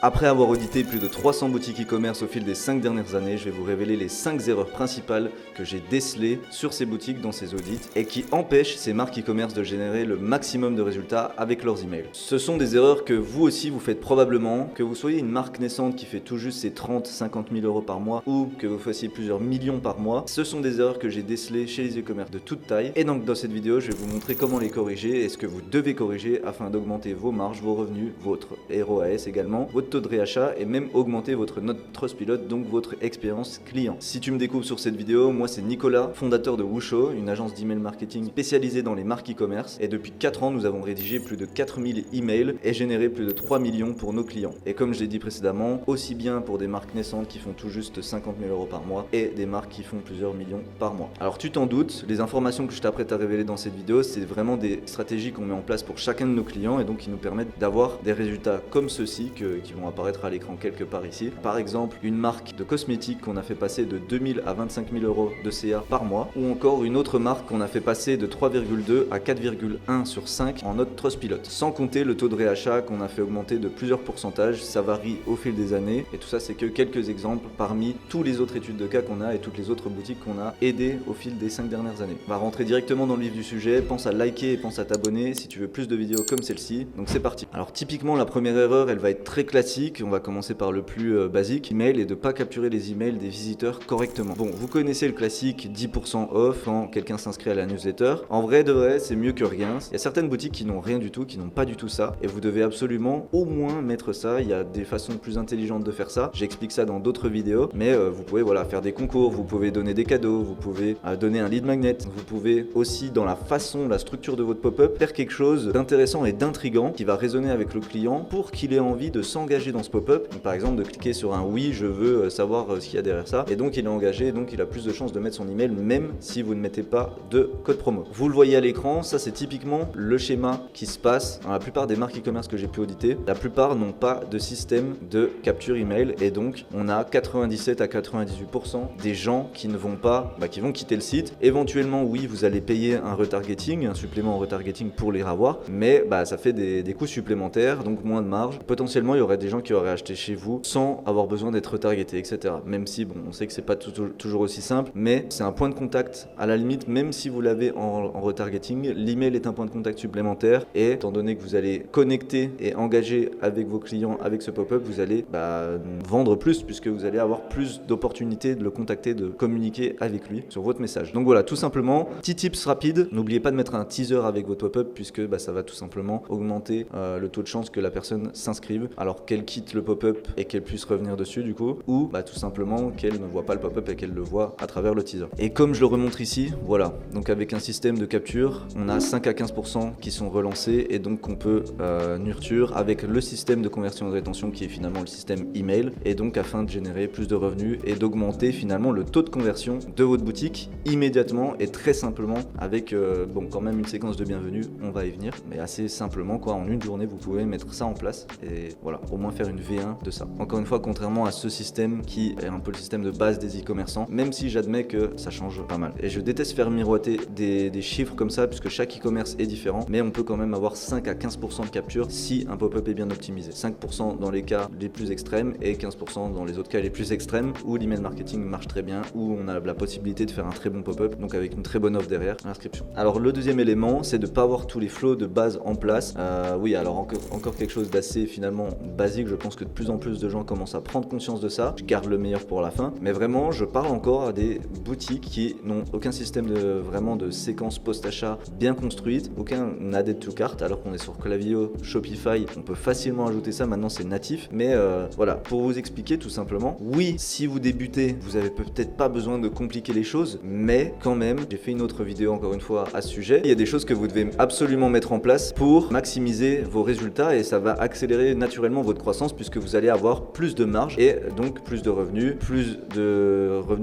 Après avoir audité plus de 300 boutiques e-commerce au fil des 5 dernières années, je vais vous révéler les 5 erreurs principales que j'ai décelées sur ces boutiques dans ces audits et qui empêchent ces marques e-commerce de générer le maximum de résultats avec leurs emails. Ce sont des erreurs que vous aussi vous faites probablement, que vous soyez une marque naissante qui fait tout juste ses 30-50 000 euros par mois ou que vous fassiez plusieurs millions par mois. Ce sont des erreurs que j'ai décelées chez les e-commerce de toute taille. Et donc dans cette vidéo, je vais vous montrer comment les corriger et ce que vous devez corriger afin d'augmenter vos marges, vos revenus, votre ROAS également, votre taux de réachat et même augmenter votre note Trustpilot, donc votre expérience client. Si tu me découvres sur cette vidéo, moi c'est Nicolas, fondateur de Wusho, une agence d'email marketing spécialisée dans les marques e-commerce. Et depuis 4 ans, nous avons rédigé plus de 4000 emails et généré plus de 3 millions pour nos clients. Et comme je l'ai dit précédemment, aussi bien pour des marques naissantes qui font tout juste 50 000 euros par mois et des marques qui font plusieurs millions par mois. Alors tu t'en doutes, les informations que je t'apprête à révéler dans cette vidéo, c'est vraiment des stratégies qu'on met en place pour chacun de nos clients et donc qui nous permettent d'avoir des résultats comme ceux-ci qui vont apparaître à l'écran quelque part ici. Par exemple, une marque de cosmétiques qu'on a fait passer de 2000 à 25 000 euros de CA par mois, ou encore une autre marque qu'on a fait passer de 3,2 à 4,1 sur 5 en note Trustpilot. Sans compter le taux de réachat qu'on a fait augmenter de plusieurs pourcentages, ça varie au fil des années et tout ça c'est que quelques exemples parmi tous les autres études de cas qu'on a et toutes les autres boutiques qu'on a aidées au fil des 5 dernières années. On va rentrer directement dans le vif du sujet, pense à liker et pense à t'abonner si tu veux plus de vidéos comme celle-ci. Donc c'est parti. Alors typiquement la première erreur elle va être très classique, on va commencer par le plus basique, email, et de pas capturer les emails des visiteurs correctement. Bon, vous connaissez le classique 10% off quand quelqu'un s'inscrit à la newsletter. En vrai de vrai, c'est mieux que rien. Il y a certaines boutiques qui n'ont rien du tout, qui n'ont pas du tout ça, et vous devez absolument au moins mettre ça. Il y a des façons plus intelligentes de faire ça. J'explique ça dans d'autres vidéos, mais vous pouvez faire des concours, vous pouvez donner des cadeaux, vous pouvez donner un lead magnet, vous pouvez aussi dans la façon, la structure de votre pop-up, faire quelque chose d'intéressant et d'intriguant qui va résonner avec le client pour qu'il ait envie de s'engager dans ce pop-up. Par exemple, de cliquer sur un oui, je veux savoir ce qu'il y a derrière ça, et donc il est engagé, et donc il a plus de chances de mettre son email même si vous ne mettez pas de code promo. Vous le voyez à l'écran, ça c'est typiquement le schéma qui se passe dans la plupart des marques e-commerce que j'ai pu auditer. La plupart n'ont pas de système de capture email et donc on a 97 à 98% des gens qui ne vont pas, qui vont quitter le site. Éventuellement oui, vous allez payer un retargeting, un supplément en retargeting pour les ravoir, mais ça fait des coûts supplémentaires, donc moins de marge. Potentiellement il y aurait des gens qui auraient acheté chez vous sans avoir besoin d'être retargeté, etc. Même si on sait que c'est pas toujours aussi simple, mais c'est un point de contact à la limite, même si vous l'avez en retargeting, l'email est un point de contact supplémentaire et étant donné que vous allez connecter et engager avec vos clients avec ce pop-up, vous allez vendre plus puisque vous allez avoir plus d'opportunités de le contacter, de communiquer avec lui sur votre message. Donc voilà, tout simplement, petit tips rapide, n'oubliez pas de mettre un teaser avec votre pop-up puisque ça va tout simplement augmenter le taux de chance que la personne s'inscrive, alors qu'elle quitte le pop-up et qu'elle puisse revenir dessus du coup, ou tout simplement qu'elle ne voit pas le pop-up et qu'elle le voit à travers le teaser. Et comme je le remontre ici, voilà, donc avec un système de capture, on a 5 à 15% qui sont relancés et donc qu'on peut nurture avec le système de conversion et de rétention qui est finalement le système email, et donc afin de générer plus de revenus et d'augmenter finalement le taux de conversion de votre boutique immédiatement et très simplement avec quand même une séquence de bienvenue, on va y venir, mais assez simplement en une journée vous pouvez mettre ça en place et voilà, au moins faire une V1 de ça. Encore une fois, contrairement à ce système qui est un peu le système de base des e-commerçants, même si j'admets que ça change pas mal. Et je déteste faire miroiter des chiffres comme ça puisque chaque e-commerce est différent, mais on peut quand même avoir 5 à 15% de capture si un pop-up est bien optimisé. 5% dans les cas les plus extrêmes et 15% dans les autres cas les plus extrêmes où l'email marketing marche très bien, où on a la possibilité de faire un très bon pop-up, donc avec une très bonne offre derrière l'inscription. Alors le deuxième élément, c'est de pas avoir tous les flows de base en place. Oui, alors encore quelque chose d'assez finalement basique, je pense que de plus en plus de gens commencent à prendre conscience de ça. Je garde le meilleur pour la fin, mais vraiment je parle encore à des boutiques qui n'ont aucun système de séquence post-achat bien construite, aucun added to cart, alors qu'on est sur Klaviyo, Shopify, on peut facilement ajouter ça, maintenant c'est natif, mais voilà, pour vous expliquer tout simplement, oui, si vous débutez, vous avez peut-être pas besoin de compliquer les choses, mais quand même, j'ai fait une autre vidéo encore une fois à ce sujet, il y a des choses que vous devez absolument mettre en place pour maximiser vos résultats et ça va accélérer naturellement votre croissance puisque vous allez avoir plus de marge et donc plus de revenus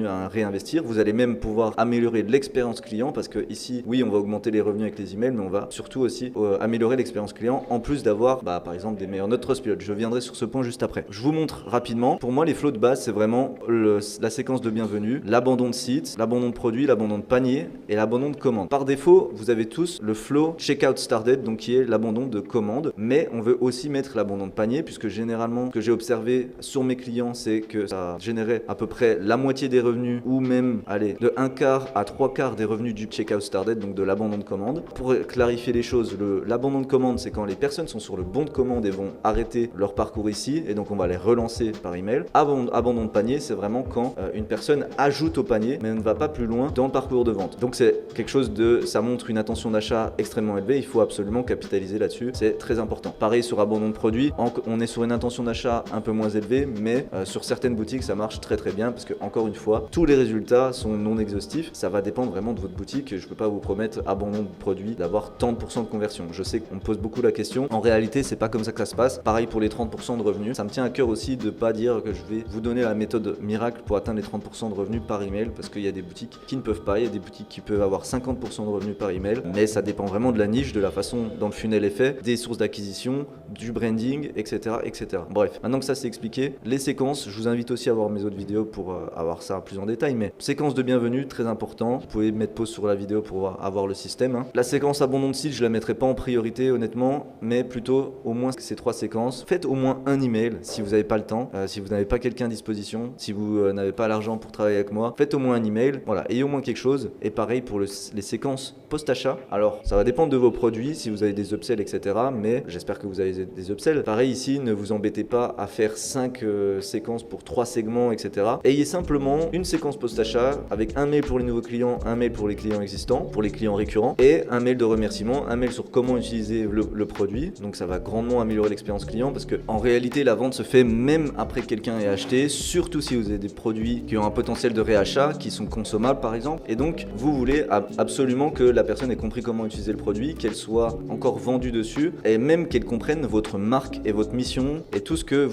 à réinvestir. Vous allez même pouvoir améliorer l'expérience client parce que ici, oui, on va augmenter les revenus avec les emails, mais on va surtout aussi améliorer l'expérience client en plus d'avoir, par exemple, des meilleures notes Trustpilot. Je viendrai sur ce point juste après. Je vous montre rapidement. Pour moi, les flows de base, c'est vraiment la séquence de bienvenue, l'abandon de site, l'abandon de produit, l'abandon de panier et l'abandon de commande. Par défaut, vous avez tous le flow checkout started, donc qui est l'abandon de commande, mais on veut aussi mettre l'abandon de panier puisque généralement, ce que j'ai observé sur mes clients, c'est que ça générait à peu près la moitié des revenus, ou même, allez, de 1/4 à 3/4 des revenus du checkout started, donc de l'abandon de commande. Pour clarifier les choses, l'abandon de commande, c'est quand les personnes sont sur le bon de commande et vont arrêter leur parcours ici, et donc on va les relancer par email. Abandon de panier, c'est vraiment quand une personne ajoute au panier, mais ne va pas plus loin dans le parcours de vente. Donc c'est quelque chose ça montre une intention d'achat extrêmement élevée, il faut absolument capitaliser là-dessus, c'est très important. Pareil sur abandon de produit, on est sur une intention d'achat un peu moins élevée, mais sur certaines boutiques ça marche très très bien, parce que encore une fois, tous les résultats sont non exhaustifs, ça va dépendre vraiment de votre boutique. Je peux pas vous promettre abandon de produit d'avoir tant de pourcents de conversion. Je sais qu'on me pose beaucoup la question, en réalité c'est pas comme ça que ça se passe. Pareil pour les 30% de revenus, ça me tient à cœur aussi de pas dire que je vais vous donner la méthode miracle pour atteindre les 30% de revenus par email, parce qu'il y a des boutiques qui ne peuvent pas, il y a des boutiques qui peuvent avoir 50% de revenus par email, mais ça dépend vraiment de la niche, de la façon dont le funnel est fait, des sources d'acquisition, du branding, etc., etc. Bref, maintenant que ça c'est expliqué, les séquences, je vous invite aussi à voir mes autres vidéos pour avoir ça plus en détail, mais séquence de bienvenue, très important. Vous pouvez mettre pause sur la vidéo pour avoir le système. La séquence abandon de site, je la mettrai pas en priorité honnêtement, mais plutôt au moins ces 3 séquences. Faites au moins un email si vous n'avez pas le temps, si vous n'avez pas quelqu'un à disposition, si vous n'avez pas l'argent pour travailler avec moi, faites au moins un email. Voilà, ayez au moins quelque chose. Et pareil pour les séquences post-achat. Alors, ça va dépendre de vos produits, si vous avez des upsells, etc. Mais j'espère que vous avez des upsells. Pareil ici, ne vous embêtez pas à faire 5 séquences pour 3 segments, etc. Ayez simplement une séquence post-achat avec un mail pour les nouveaux clients, un mail pour les clients existants, pour les clients récurrents, et un mail de remerciement, un mail sur comment utiliser le produit. Donc ça va grandement améliorer l'expérience client, parce que en réalité la vente se fait même après que quelqu'un ait acheté, surtout si vous avez des produits qui ont un potentiel de réachat, qui sont consommables par exemple, et donc vous voulez absolument que la personne ait compris comment utiliser le produit, qu'elle soit encore vendue dessus, et même qu'elle comprenne votre marque et votre mission et tout ce que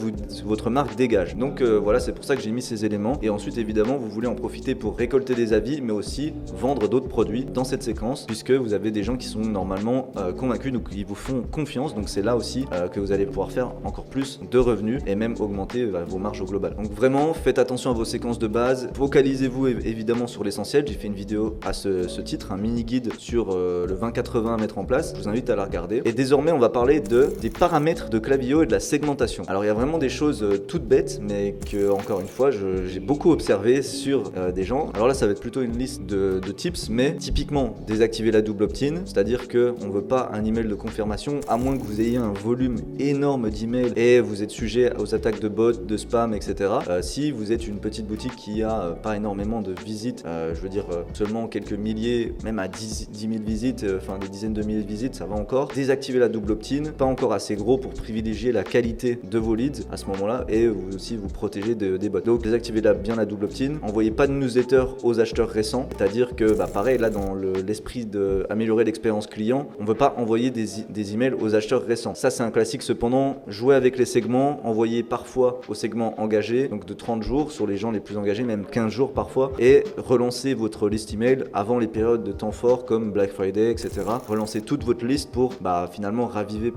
votre marque dégage. Donc voilà, c'est pour ça que j'ai mis ces éléments. Et ensuite évidemment vous voulez en profiter pour récolter des avis, mais aussi vendre d'autres produits dans cette séquence, puisque vous avez des gens qui sont normalement convaincus, donc qui vous font confiance. Donc c'est là aussi que vous allez pouvoir faire encore plus de revenus et même augmenter vos marges au global. Donc vraiment faites attention à vos séquences de base, focalisez-vous évidemment sur l'essentiel. J'ai fait une vidéo à ce titre, un mini guide sur le 20-80 à mettre en place, je vous invite à la regarder. Et désormais on va parler des paramètres de Klaviyo et de la segmentation. Alors il y a vraiment des choses toutes bêtes, mais que encore une fois j'ai beaucoup observé sur des gens. Alors là ça va être plutôt une liste de tips, mais typiquement désactiver la double opt-in, c'est-à-dire que on veut pas un email de confirmation, à moins que vous ayez un volume énorme d'emails et vous êtes sujet aux attaques de bots, de spam, etc. Si vous êtes une petite boutique qui a pas énormément de visites, je veux dire seulement quelques milliers, même à 10 000 visites, enfin des dizaines de milliers de visites, ça va encore. Désactiver la double opt-in, pas encore assez gros pour privilégier la qualité de vos leads à ce moment-là, et vous aussi vous protéger des bots. Donc désactivez bien la double opt-in. Envoyez pas de newsletter aux acheteurs récents, c'est-à-dire que pareil là dans l'esprit d'améliorer l'expérience client, on veut pas envoyer des emails aux acheteurs récents. Ça c'est un classique. Cependant, jouez avec les segments, envoyez parfois aux segments engagés, donc de 30 jours sur les gens les plus engagés, même 15 jours parfois, et relancez votre liste email avant les périodes de temps forts comme Black Friday, etc. Relancez toute votre liste pour finalement raviver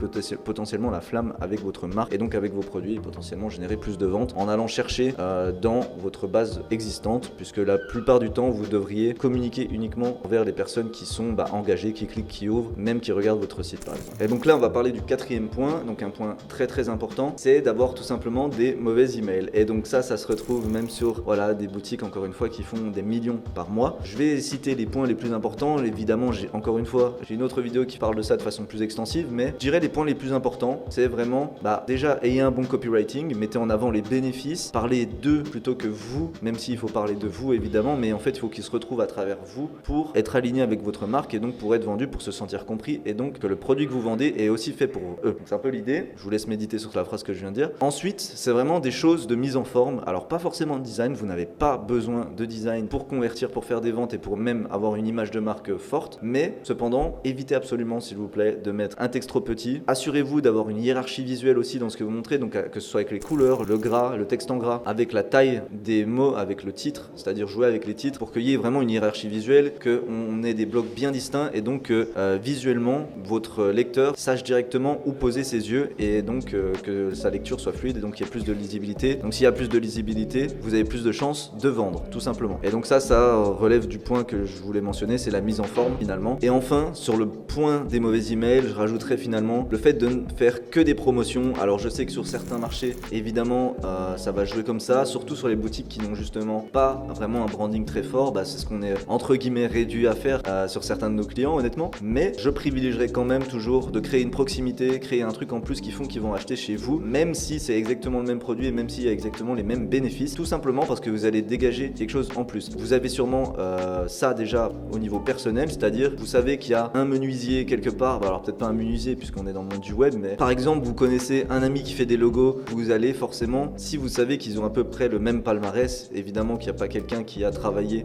potentiellement la flamme avec votre marque et donc avec vos produits, et potentiellement générer plus de ventes en allant chercher dans votre base existante, puisque la plupart du temps vous devriez communiquer uniquement envers les personnes qui sont engagées, qui cliquent, qui ouvrent, même qui regardent votre site par exemple. Et donc là on va parler du 4e point, donc un point très très important, c'est d'avoir tout simplement des mauvais emails. Et donc ça se retrouve même sur des boutiques encore une fois qui font des millions par mois. Je vais citer les points les plus importants. Évidemment j'ai une autre vidéo qui parle de ça de façon plus extensive, mais je dirais les points les plus importants, c'est vraiment déjà ayez un bon copywriting, mettez en avant les bénéfices, parlez d'eux plutôt que vous, même s'il faut parler de vous évidemment, mais en fait il faut qu'ils se retrouvent à travers vous pour être aligné avec votre marque et donc pour être vendu, pour se sentir compris, et donc que le produit que vous vendez est aussi fait pour eux. Donc c'est un peu l'idée, je vous laisse méditer sur la phrase que je viens de dire. Ensuite c'est vraiment des choses de mise en forme, alors pas forcément de design, vous n'avez pas besoin de design pour convertir, pour faire des ventes et pour même avoir une image de marque forte, mais cependant évitez absolument s'il vous plaît de mettre un texte trop petit. Assurez-vous d'avoir une hiérarchie visuelle aussi dans ce que vous montrez, donc que ce soit avec les couleurs, le gras, le texte en gras, avec la taille des mots, avec le titre, c'est-à-dire jouer avec les titres pour qu'il y ait vraiment une hiérarchie visuelle, qu'on ait des blocs bien distincts et donc que visuellement votre lecteur sache directement où poser ses yeux et donc que sa lecture soit fluide et donc qu'il y ait plus de lisibilité. Donc s'il y a plus de lisibilité, vous avez plus de chances de vendre tout simplement. Et donc ça relève du point que je voulais mentionner, c'est la mise en forme finalement. Et enfin sur le point des mauvais emails, je rajouterais finalement le fait de ne faire que des promotions Alors je sais que sur certains marchés, évidemment, ça va jouer comme ça, surtout sur les boutiques qui n'ont justement pas vraiment un branding très fort. C'est ce qu'on est entre guillemets réduit à faire sur certains de nos clients, honnêtement. Mais je privilégierais quand même toujours de créer une proximité, créer un truc en plus qui font qu'ils vont acheter chez vous, même si c'est exactement le même produit et même s'il y a exactement les mêmes bénéfices, tout simplement parce que vous allez dégager quelque chose en plus. Vous avez sûrement ça déjà au niveau personnel, c'est-à-dire vous savez qu'il y a un menuisier quelque part, alors peut-être pas un menuisier puisqu'on est dans le monde du web, mais par exemple vous connaissez un ami qui fait des logos, vous allez forcément, si vous savez qu'ils ont à peu près le même palmarès, évidemment qu'il n'y a pas quelqu'un qui a travaillé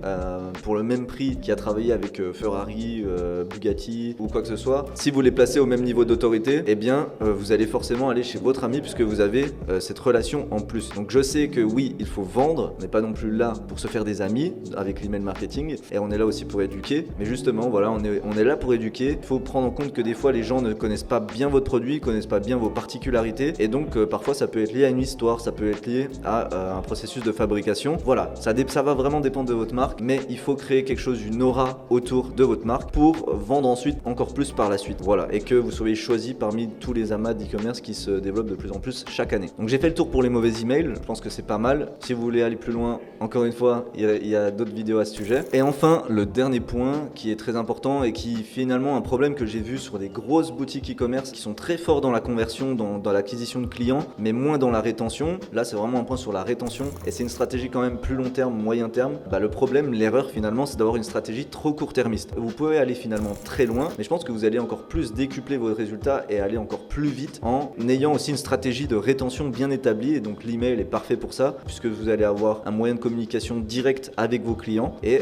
pour le même prix, qui a travaillé avec Ferrari, Bugatti ou quoi que ce soit, si vous les placez au même niveau d'autorité, eh bien vous allez forcément aller chez votre ami puisque vous avez cette relation en plus. Donc je sais que oui, il faut vendre, on n'est pas non plus là pour se faire des amis avec l'email marketing et on est là aussi pour éduquer, mais justement voilà, on est là pour éduquer. Il faut prendre en compte que des fois les gens ne connaissent pas bien votre produit, connaissent pas bien vos particularités et donc parfois ça peut être lié à une histoire, ça peut être lié à un processus de fabrication. Voilà, ça va vraiment dépendre de votre marque, mais il faut créer quelque chose, une aura autour de votre marque pour vendre ensuite encore plus par la suite. Voilà, et que vous soyez choisi parmi tous les amas d'e-commerce qui se développent de plus en plus chaque année. Donc j'ai fait le tour pour les mauvais emails, je pense que c'est pas mal. Si vous voulez aller plus loin, encore une fois, il y a d'autres vidéos à ce sujet. Et enfin, le dernier point qui est très important et qui finalement un problème que j'ai vu sur des grosses boutiques e-commerce qui sont très forts dans la conversion, dans l'acquisition de clients, mais moins dans la rétention. Là, c'est vraiment un point sur la rétention et c'est une stratégie quand même plus long terme, moyen terme. Le problème, l'erreur finalement, c'est d'avoir une stratégie trop court-termiste. Vous pouvez aller finalement très loin, mais je pense que vous allez encore plus décupler vos résultats et aller encore plus vite en ayant aussi une stratégie de rétention bien établie. Et donc l'email est parfait pour ça, puisque vous allez avoir un moyen de communication direct avec vos clients. Et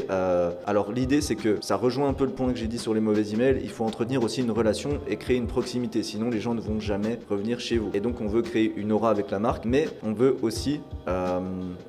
alors l'idée, c'est que ça rejoint un peu le point que j'ai dit sur les mauvais emails. Il faut entretenir aussi une relation et créer une proximité, sinon les gens ne vont jamais revenir chez vous. Et donc on veut créer une aura avec la marque, mais on veut aussi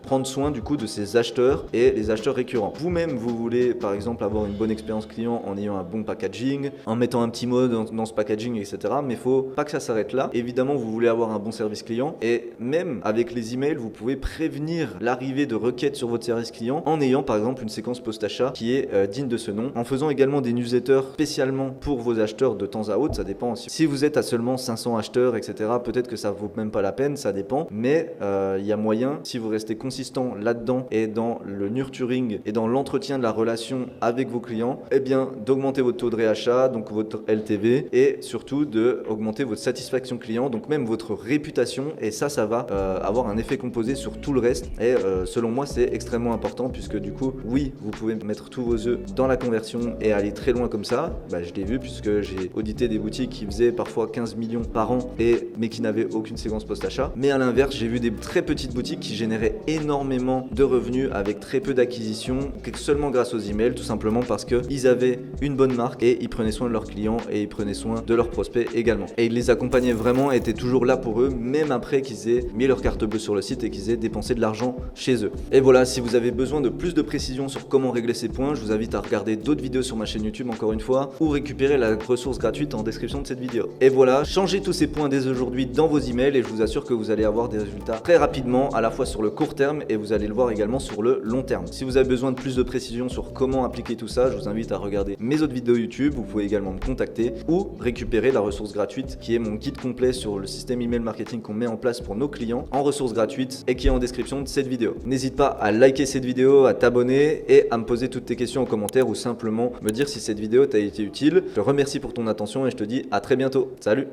prendre soin du coup de ses acheteurs et les acheteurs récurrents. Vous-même, vous voulez par exemple avoir une bonne expérience client en ayant un bon packaging, en mettant un petit mot dans ce packaging, etc. Mais il faut pas que ça s'arrête là. Évidemment, vous voulez avoir un bon service client et même avec les emails, vous pouvez prévenir l'arrivée de requêtes sur votre service client en ayant par exemple une séquence post-achat qui est digne de ce nom, en faisant également des newsletters spécialement pour vos acheteurs de temps à autre. Ça dépend aussi. Si vous êtes à seulement 500 acheteurs, etc., peut-être que ça vaut même pas la peine, ça dépend. Mais il y a moyen, si vous restez consistant là-dedans et dans le nurturing et dans l'entretien de la relation avec vos clients, eh bien d'augmenter votre taux de réachat, donc votre LTV, et surtout d'augmenter votre satisfaction client, donc même votre réputation, et ça va avoir un effet composé sur tout le reste. Et selon moi, c'est extrêmement important puisque du coup, oui, vous pouvez mettre tous vos œufs dans la conversion et aller très loin comme ça. Je l'ai vu puisque j'ai audité des boutiques qui faisaient parfois 15 millions par an mais qui n'avaient aucune séquence post-achat. Mais à l'inverse, j'ai vu des très petites boutiques qui généraient énormément de revenus avec très peu d'acquisition, seulement grâce aux emails, tout simplement parce qu'ils avaient une bonne marque et ils prenaient soin de leurs clients et ils prenaient soin de leurs prospects également. Et ils les accompagnaient vraiment et étaient toujours là pour eux, même après qu'ils aient mis leur carte bleue sur le site et qu'ils aient dépensé de l'argent chez eux. Et voilà, si vous avez besoin de plus de précision sur comment régler ces points, je vous invite à regarder d'autres vidéos sur ma chaîne YouTube encore une fois, ou récupérer la ressource gratuite en description de cette vidéo. Et voilà, changez tous ces points dès aujourd'hui dans vos emails et je vous assure que vous allez avoir des résultats très rapidement, à la fois sur le court terme et vous allez le voir également sur le long terme. Si vous avez besoin de plus de précision sur comment appliquer tout ça, je vous invite à regarder mes autres vidéos YouTube. Vous pouvez également me contacter ou récupérer la ressource gratuite qui est mon guide complet sur le système email marketing qu'on met en place pour nos clients en ressources gratuites et qui est en description de cette vidéo. N'hésite pas à liker cette vidéo, à t'abonner et à me poser toutes tes questions en commentaire ou simplement me dire si cette vidéo t'a été utile. Je te remercie pour ton attention et je te dis à très bientôt. Salut!